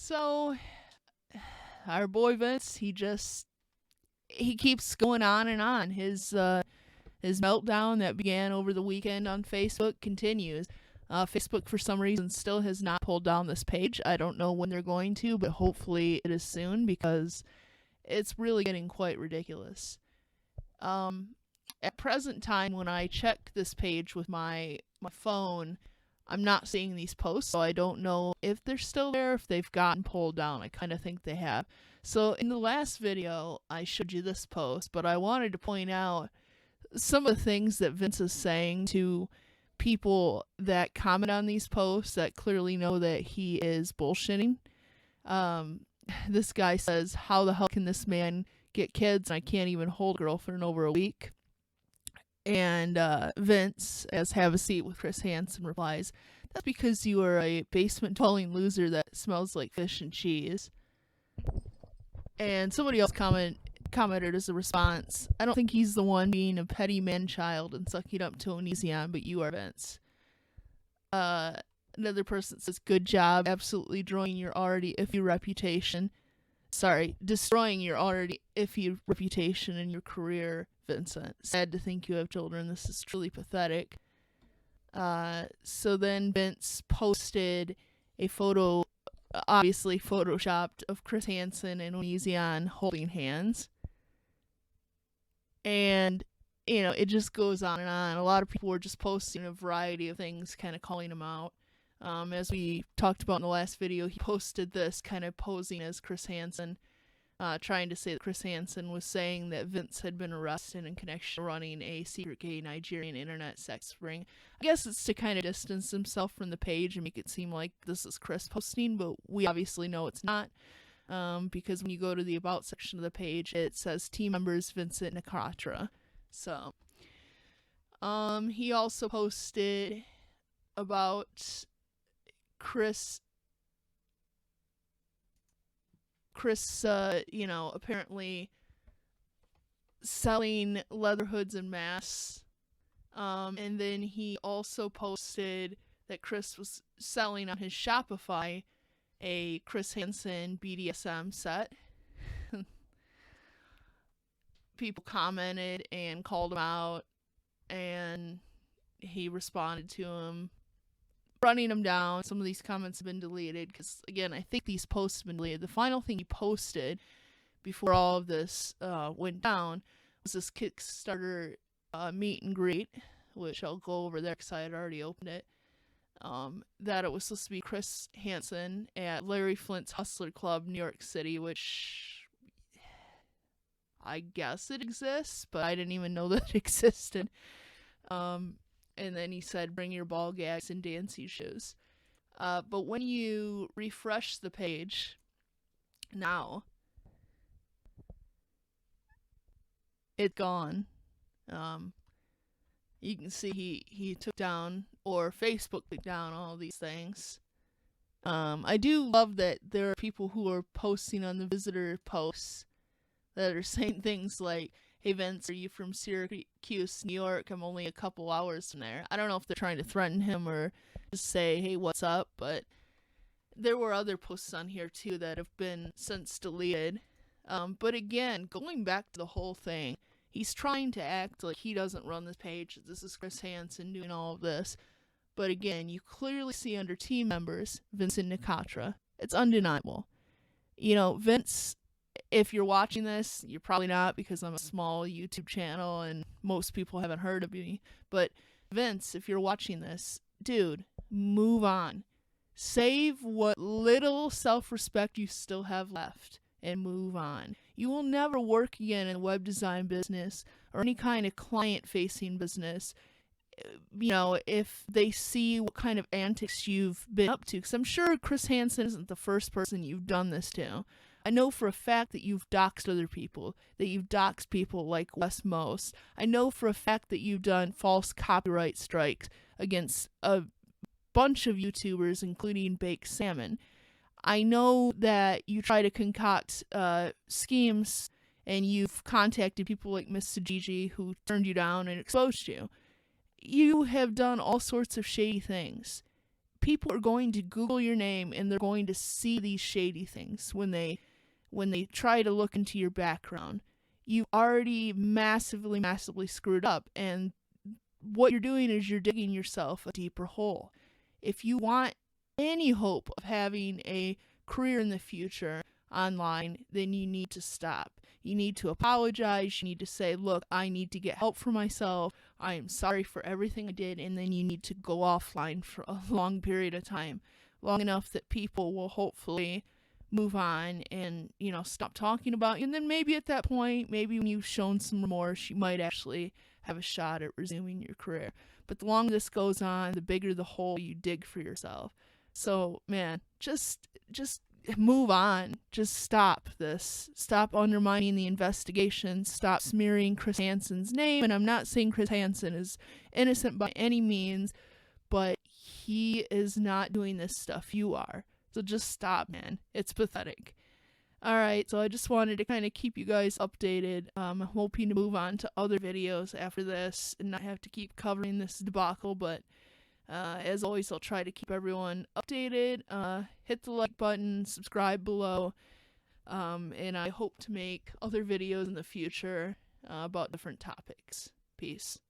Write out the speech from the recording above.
So, our boy Vince, he keeps going on and on. His meltdown that began over the weekend on Facebook continues. Facebook, for some reason, still has not pulled down this page. I don't know when they're going to, but hopefully it is soon because it's really getting quite ridiculous. At present time, when I check this page with my phone, I'm not seeing these posts, so I don't know if they're still there, if they've gotten pulled down. I kind of think they have. So in the last video, I showed you this post, but I wanted to point out some of the things that Vince is saying to people that comment on these posts that clearly know that he is bullshitting. This guy says, how the hell can this man get kids and I can't even hold a girlfriend over a week? And Vince, as Have a Seat with Chris Hansen, replies, that's because you are a basement-dwelling loser that smells like fish and cheese. And somebody else commented as a response, I don't think he's the one being a petty man-child and sucking up to Onision, but you are, Vince. Another person says, good job, absolutely destroying your already iffy reputation in your career, Vincent. Sad to think you have children. This is truly pathetic. So then Vince posted a photo, obviously photoshopped, of Chris Hansen and Onision holding hands. And, it just goes on and on. A lot of people were just posting a variety of things, kind of calling him out. As we talked about in the last video, he posted this kind of posing as Chris Hansen, trying to say that Chris Hansen was saying that Vince had been arrested in connection to running a secret gay Nigerian internet sex ring. I guess it's to kind of distance himself from the page and make it seem like this is Chris posting, but we obviously know it's not. Because when you go to the About section of the page, it says team members Vincent Nicotra. So, he also posted about Chris, apparently selling leather hoods and masks. And then he also posted that Chris was selling on his Shopify a Chris Hansen BDSM set. People commented and called him out, and he responded to him, running him down. Some of these comments have been deleted because, again, I think these posts have been deleted. The final thing he posted before all of this went down was this Kickstarter meet and greet, which I'll go over there because I had already opened it. That it was supposed to be Chris Hansen at Larry Flint's Hustler Club, New York City, which I guess it exists, but I didn't even know that it existed. And then he said, bring your ball gags and dancing shoes. But when you refresh the page now, it's gone. You can see he took down, or Facebook took down, all these things. I do love that there are people who are posting on the visitor posts that are saying things like, hey Vince, are you from Syracuse, New York? I'm only a couple hours from there. I don't know if they're trying to threaten him or just say, hey, what's up? But there were other posts on here too that have been since deleted. But again, going back to the whole thing, he's trying to act like he doesn't run this page. This is Chris Hansen doing all of this. But again, you clearly see under team members, Vincent Nicotra. It's undeniable. Vince, if you're watching this, you're probably not because I'm a small YouTube channel and most people haven't heard of me. But Vince, if you're watching this, dude, move on. Save what little self-respect you still have left and move on. You will never work again in the web design business or any kind of client-facing business, if they see what kind of antics you've been up to. Because I'm sure Chris Hansen isn't the first person you've done this to. I know for a fact that you've doxed other people, that you've doxed people like Wes Most. I know for a fact that you've done false copyright strikes against a bunch of YouTubers, including Baked Salmon. I know that you try to concoct schemes, and you've contacted people like Miss Sajiji who turned you down and exposed you. You have done all sorts of shady things. people are going to Google your name and they're going to see these shady things when they try to look into your background. You already massively screwed up, and what you're doing is you're digging yourself a deeper hole. If you want any hope of having a career in the future online, then you need to stop. You need to apologize. You need to say, look, I need to get help for myself. I am sorry for everything I did. And then you need to go offline for a long period of time, long enough that people will hopefully move on and, stop talking about you. And then maybe at that point, maybe when you've shown some remorse, you might actually have a shot at resuming your career. But the longer this goes on, the bigger the hole you dig for yourself. So, man, just move on. Just stop this. Stop undermining the investigation. Stop smearing Chris Hansen's name. And I'm not saying Chris Hansen is innocent by any means, but he is not doing this stuff. You are. So just stop, man. It's pathetic. Alright, so I just wanted to kind of keep you guys updated. I'm hoping to move on to other videos after this and not have to keep covering this debacle, but as always, I'll try to keep everyone updated. Hit the like button, subscribe below, and I hope to make other videos in the future about different topics. Peace.